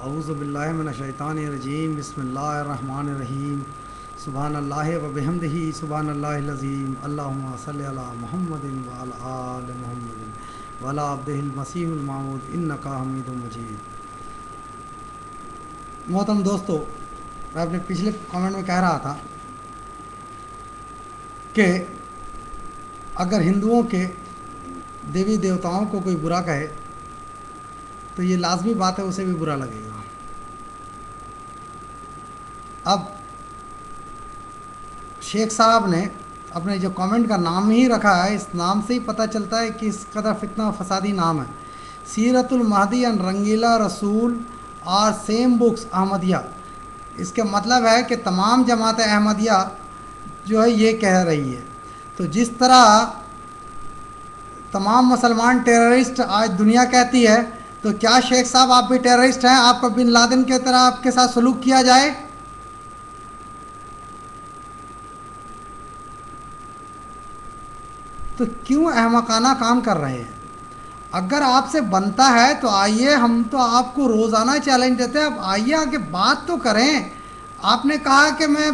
اعوذ باللہ من الشیطان الرجیم بسم اللہ الرحمن الرحیم سبحان اللہ و بحمدہ سبحان اللہ العظیم اللہم صلی علی محمد وعلی آل محمد وعلی عبدہ المسیح المعود انکا حمید مجید۔ محترم دوستو، میں اپنے پچھلے کامنٹ میں کہہ رہا تھا کہ اگر ہندوؤں کے دیوی دیوتاؤں کو کوئی برا کہے تو یہ لازمی بات ہے اسے بھی برا لگے گا۔ اب شیخ صاحب نے اپنے جو کامنٹ کا نام ہی رکھا ہے، اس نام سے ہی پتہ چلتا ہے کہ اس قدر فتنہ و فسادی نام ہے، سیرت المہدی ان رنگیلا رسول اور سیم بکس احمدیہ۔ اس کا مطلب ہے کہ تمام جماعت احمدیہ جو ہے یہ کہہ رہی ہے۔ تو جس طرح تمام مسلمان ٹیررسٹ آج دنیا کہتی ہے، تو کیا شیخ صاحب آپ بھی ٹیررسٹ ہیں؟ آپ کو بن لادن کی طرح آپ کے ساتھ سلوک کیا جائے؟ تو کیوں احمقانہ کام کر رہے ہیں؟ اگر آپ سے بنتا ہے تو آئیے، ہم تو آپ کو روزانہ چیلنج دیتے ہیں، اب آئیے آگے بات تو کریں۔ آپ نے کہا کہ میں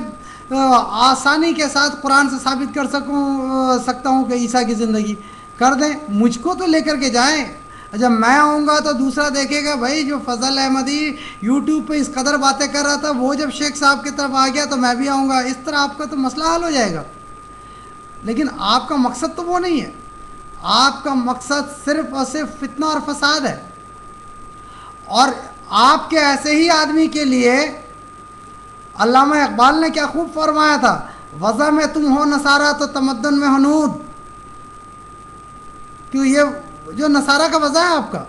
آسانی کے ساتھ قرآن سے ثابت کر سکتا ہوں کہ عیسیٰ کی زندگی کر دیں، مجھ کو تو لے کر کے جائیں۔ جب میں آؤں گا تو دوسرا دیکھے گا بھائی جو فضل احمدی یوٹیوب پہ اس قدر باتیں کر رہا تھا، وہ جب شیخ صاحب کی طرف آ گیا تو میں بھی آؤں گا، اس طرح آپ کا تو مسئلہ حل ہو جائے گا۔ لیکن آپ کا مقصد تو وہ نہیں ہے، آپ کا مقصد صرف اور صرف فتنہ اور فساد ہے۔ اور آپ کے ایسے ہی آدمی کے لیے علامہ اقبال نے کیا خوب فرمایا تھا، وضع میں تم ہو نصارہ تو تمدن میں ہنود۔ کیوں یہ جو نصارہ کا وضع ہے آپ کا،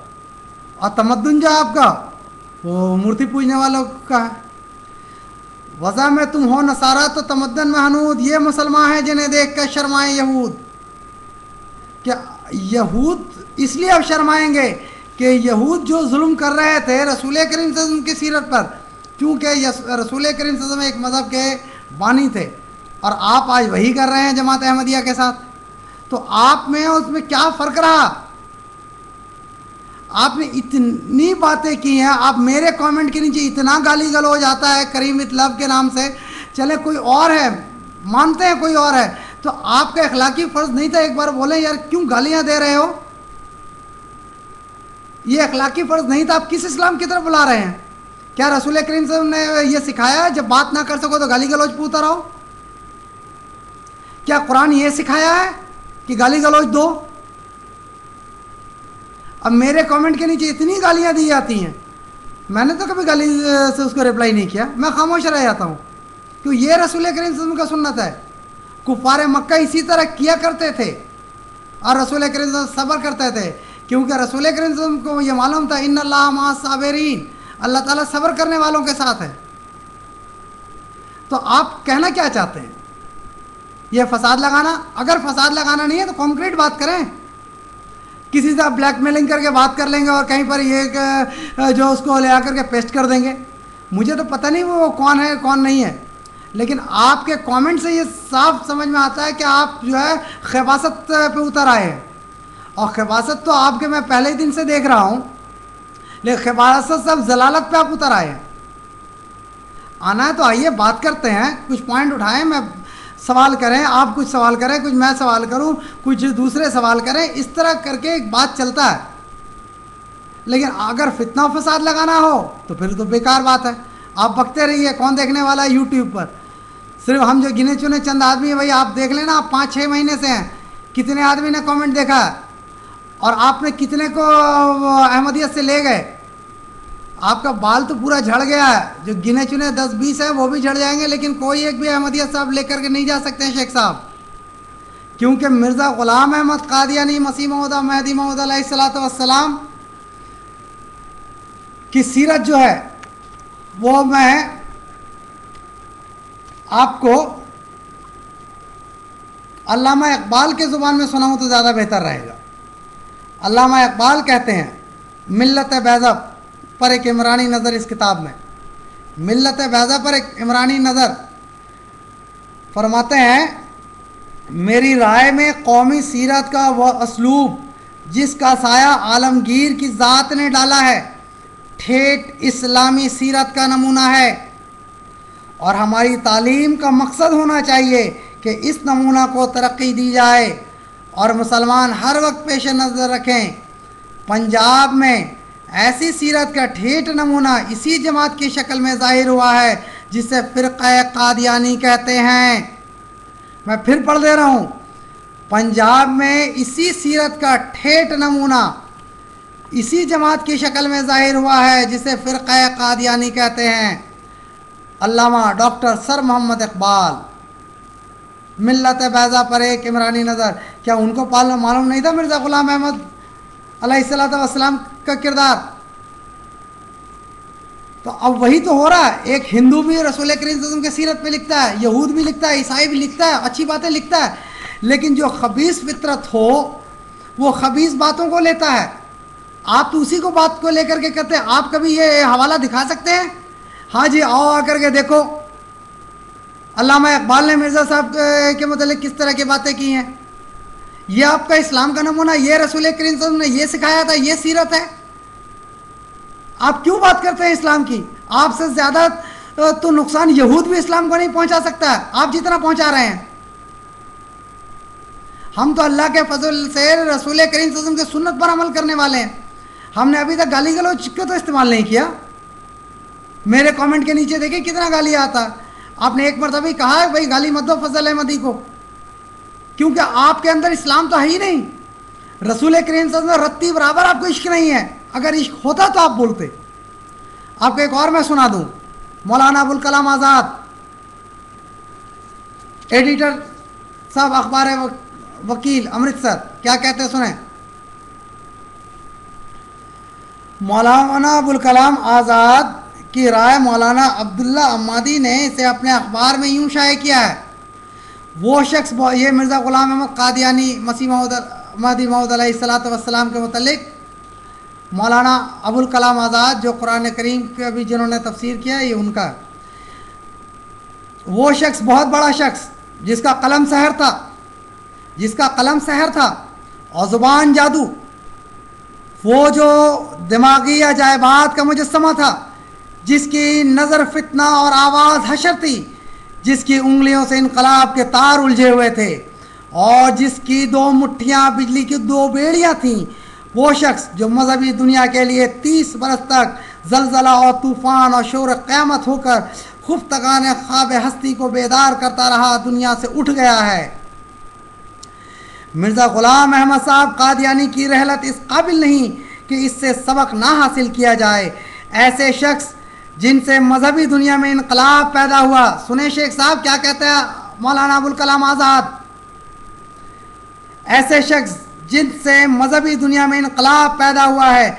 اور تمدن جو ہے آپ کا وہ مورتی پوجنے والوں کا ہے۔ وضع میں تم ہو نصارہ تو تمدن میں ہنود، یہ مسلمان ہیں جنہیں دیکھ کر شرمائیں یہود۔ کہ یہود اس لیے اب شرمائیں گے کہ یہود جو ظلم کر رہے تھے رسول کریم صلی اللہ علیہ وسلم کی سیرت پر، کیونکہ رسول کریم صلی اللہ علیہ وسلم ایک مذہب کے بانی تھے، اور آپ آج وہی کر رہے ہیں جماعت احمدیہ کے ساتھ، تو آپ میں اس میں کیا فرق رہا؟ آپ نے اتنی باتیں کی ہیں، آپ میرے کامنٹ کے نیچے اتنا گالی گلوچ آتا ہے کریم وتھ لو کے نام سے، چلے کوئی اور ہے، مانتے ہیں کوئی اور ہے، تو آپ کا اخلاقی فرض نہیں تھا ایک بار بولیں یار کیوں گالیاں دے رہے ہو؟ یہ اخلاقی فرض نہیں تھا، آپ کس اسلام کی طرف بلا رہے ہیں؟ کیا رسول کریم صلی اللہ علیہ وسلم نے یہ سکھایا جب بات نہ کر سکو تو گالی گلوچ پوتا رہو؟ کیا قرآن یہ سکھایا ہے کہ گالی گلوچ دو؟ اب میرے کامنٹ کے نیچے اتنی گالیاں دی جاتی ہیں، میں نے تو کبھی گالی سے اس کو رپلائی نہیں کیا، میں خاموش رہ جاتا ہوں، کیوں یہ رسول کریم صلی اللہ علیہ وسلم کا سنت ہے۔ کفار مکہ اسی طرح کیا کرتے تھے اور رسول کریم صلی اللہ علیہ وسلم صبر کرتے تھے، کیونکہ رسول کریم صلی اللہ علیہ وسلم کو یہ معلوم تھا ان اللہ مع الصابرین، اللہ تعالیٰ صبر کرنے والوں کے ساتھ ہے۔ تو آپ کہنا کیا چاہتے ہیں؟ یہ فساد لگانا؟ اگر فساد لگانا نہیں ہے تو کانکریٹ بات کریں، کسی سے آپ بلیک میلنگ کر کے بات کر لیں گے اور کہیں پر یہ جو اس کو لے آ کر کے پیسٹ کر دیں گے، مجھے تو پتہ نہیں وہ کون ہے کون نہیں ہے، لیکن آپ کے کامنٹ سے یہ صاف سمجھ میں آتا ہے کہ آپ جو ہے خباثت پہ اتر آئے ہیں، اور خباثت تو آپ کے میں پہلے ہی دن سے دیکھ رہا ہوں، لیکن خباثت سب ضلالت پہ آپ اتر آئے ہیں۔ آنا ہے تو آئیے بات کرتے ہیں، کچھ پوائنٹ اٹھائیں، میں سوال کریں، آپ کچھ سوال کریں، کچھ میں سوال کروں، کچھ دوسرے سوال کریں، اس طرح کر کے ایک بات چلتا ہے۔ لیکن اگر فتنہ و فساد لگانا ہو تو پھر تو بیکار بات ہے، آپ بکتے رہیے، کون دیکھنے والا ہے یوٹیوب پر؟ صرف ہم جو گنے چنے چند آدمی ہیں، بھائی آپ دیکھ لینا، آپ 5-6 مہینے سے ہیں، کتنے آدمی نے کامنٹ دیکھا ہے اور آپ نے کتنے کو احمدیت سے لے گئے؟ آپ کا بال تو پورا جھڑ گیا ہے، جو گنے چنے 10-20 ہیں وہ بھی جھڑ جائیں گے، لیکن کوئی ایک بھی احمدیت صاحب لے کر کے نہیں جا سکتے ہیں شیخ صاحب، کیونکہ مرزا غلام احمد قادیانی مسیح موعود مہدی موعود علیہ الصلوۃ والسلام کی سیرت جو ہے وہ میں آپ کو علامہ اقبال کے زبان میں سناؤں تو زیادہ بہتر رہے گا۔ علامہ اقبال کہتے ہیں ملت بیضا پر ایک عمرانی نظر، اس کتاب میں ملت بیضا پر ایک عمرانی نظر فرماتے ہیں، میری رائے میں قومی سیرت کا وہ اسلوب جس کا سایہ عالمگیر کی ذات نے ڈالا ہے، ٹھیٹ اسلامی سیرت کا نمونہ ہے، اور ہماری تعلیم کا مقصد ہونا چاہیے کہ اس نمونہ کو ترقی دی جائے اور مسلمان ہر وقت پیش نظر رکھیں۔ پنجاب میں ایسی سیرت کا ٹھیٹ نمونہ اسی جماعت کی شکل میں ظاہر ہوا ہے جسے فرقہ قادیانی کہتے ہیں۔ میں پھر پڑھ دے رہا ہوں، پنجاب میں اسی سیرت کا ٹھیٹ نمونہ اسی جماعت کی شکل میں ظاہر ہوا ہے جسے فرقہ قادیانی کہتے ہیں۔ علامہ ڈاکٹر سر محمد اقبال، ملت بیضا پر ایک عمرانی نظر، کیا ان کو معلوم نہیں تھا مرزا غلام احمد علیہ السلام کا کردار؟ تو اب وہی تو ہو رہا ہے، ایک ہندو بھی رسول کریم صلی اللہ علیہ وسلم کی سیرت پہ لکھتا ہے، یہود بھی لکھتا ہے، عیسائی بھی لکھتا ہے، اچھی باتیں لکھتا ہے، لیکن جو خبیث فطرت ہو وہ خبیث باتوں کو لیتا ہے۔ آپ تو اسی کو بات کو لے کر کے کہتے ہیں۔ آپ کبھی یہ حوالہ دکھا سکتے ہیں؟ ہاں جی، آؤ آ کر کے دیکھو علامہ اقبال نے مرزا صاحب کے متعلق کس طرح کی باتیں کی ہیں۔ یہ آپ کا اسلام کا نمونہ، یہ رسول کریم صلی اللہ علیہ وسلم نے یہ سکھایا تھا، یہ سیرت ہے؟ آپ کیوں بات کرتے ہیں اسلام کی؟ آپ سے زیادہ تو نقصان یہود بھی اسلام کو نہیں پہنچا سکتا ہے، آپ جتنا پہنچا رہے ہیں۔ ہم تو اللہ کے فضل سے رسول کریم صلی اللہ علیہ وسلم کی سنت پر عمل کرنے والے ہیں۔ ہم نے ابھی تک گالی گلوچ کا تو استعمال نہیں کیا۔ میرے کامنٹ کے نیچے دیکھیں کتنا گالی آتا۔ آپ نے ایک مرتبہ کہا ہے بھائی گالی مت دو فضل احمدی کو، کیونکہ آپ کے اندر اسلام تو ہے ہی نہیں۔ رسول کریم صلی اللہ علیہ وسلم رتی برابر آپ کو عشق نہیں ہے۔ اگر عشق ہوتا تو آپ بولتے۔ آپ کو ایک اور میں سنا دوں، مولانا ابوالکلام آزاد، ایڈیٹر صاحب اخبار وکیل امرتسر، کیا کہتے ہیں سنیں۔ مولانا ابوالکلام آزاد کی رائے مولانا عبداللہ عمادی نے اسے اپنے اخبار میں یوں شائع کیا ہے۔ وہ شخص، یہ مرزا غلام احمد قادیانی مسیح مہدی موعود علیہ السلام کے متعلق مولانا ابوالکلام آزاد جو قرآن کریم کے بھی جنہوں نے تفسیر کیا ہے، یہ ان کا ہے۔ وہ شخص بہت بڑا شخص جس کا قلم سحر تھا اور زبان جادو، وہ جو دماغی عجائبات کا مجسمہ تھا، جس کی نظر فتنہ اور آواز حشر تھی، جس کی انگلیوں سے انقلاب کے تار الجھے ہوئے تھے اور جس کی 2 مٹھیاں بجلی کی 2 بیڑیاں تھیں، وہ شخص جو مذہبی دنیا کے لیے 30 برس تک زلزلہ اور طوفان اور شور قیامت ہو کر خفتگان خواب ہستی کو بیدار کرتا رہا، دنیا سے اٹھ گیا ہے۔ مرزا غلام احمد صاحب قادیانی کی رحلت اس قابل نہیں کہ اس سے سبق نہ حاصل کیا جائے۔ ایسے شخص جن سے مذہبی دنیا میں انقلاب پیدا ہوا، سنیں شیخ صاحب کیا کہتے ہیں مولانا ابوالکلام آزاد، ایسے شخص جن سے مذہبی دنیا میں انقلاب پیدا ہوا ہے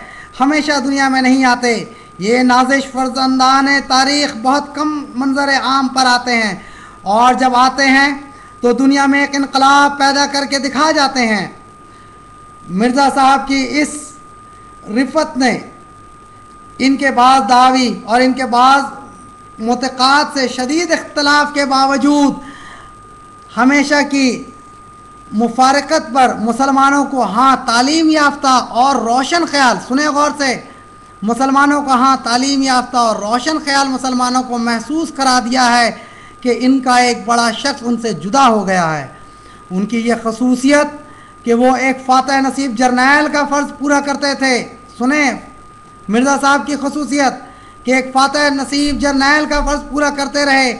ہمیشہ دنیا میں نہیں آتے۔ یہ نازش فرزندان تاریخ بہت کم منظر عام پر آتے ہیں، اور جب آتے ہیں تو دنیا میں ایک انقلاب پیدا کر کے دکھا جاتے ہیں۔ مرزا صاحب کی اس رفت نے ان کے بعض دعوی اور ان کے بعض معتقدات سے شدید اختلاف کے باوجود ہمیشہ کی مفارقت پر مسلمانوں کو تعلیم یافتہ اور روشن خیال، سنیں غور سے، مسلمانوں کو تعلیم یافتہ اور روشن خیال مسلمانوں کو محسوس کرا دیا ہے کہ ان کا ایک بڑا شخص ان سے جدا ہو گیا ہے۔ ان کی یہ خصوصیت کہ وہ ایک فاتح نصیب جرنیل کا فرض پورا کرتے تھے، سنیں مرزا صاحب کی خصوصیت کہ ایک فاتح نصیب جرنیل کا فرض پورا کرتے رہے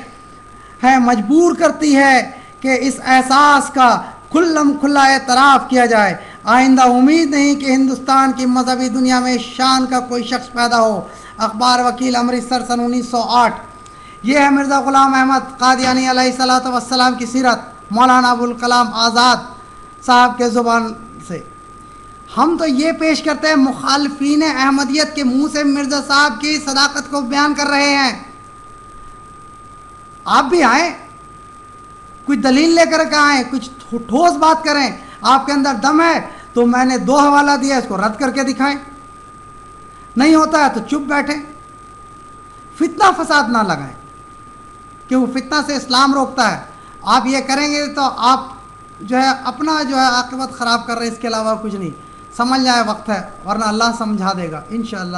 ہیں، مجبور کرتی ہے کہ اس احساس کا کھلم کھلا اعتراف کیا جائے۔ آئندہ امید نہیں کہ ہندوستان کی مذہبی دنیا میں شان کا کوئی شخص پیدا ہو۔ اخبار وکیل امرتسر سن 1908۔ یہ ہے مرزا غلام احمد قادیانی علیہ السلام کی سیرت مولانا ابوالکلام آزاد صاحب کے زبان سے۔ ہم تو یہ پیش کرتے ہیں، مخالفین احمدیت کے منہ سے مرزا صاحب کی صداقت کو بیان کر رہے ہیں۔ آپ بھی آئیں، کچھ دلیل لے کر کے آئیں، کچھ ٹھوس بات کریں۔ آپ کے اندر دم ہے تو میں نے 2 حوالہ دیا، اس کو رد کر کے دکھائیں۔ نہیں ہوتا ہے تو چپ بیٹھیں، فتنہ فساد نہ لگائیں، کہ وہ فتنہ سے اسلام روکتا ہے۔ آپ یہ کریں گے تو آپ جو ہے اپنا جو ہے عاقبت خراب کر رہے ہیں، اس کے علاوہ کچھ نہیں۔ سمجھ جائے وقت ہے، ورنہ اللہ سمجھا دے گا انشاءاللہ۔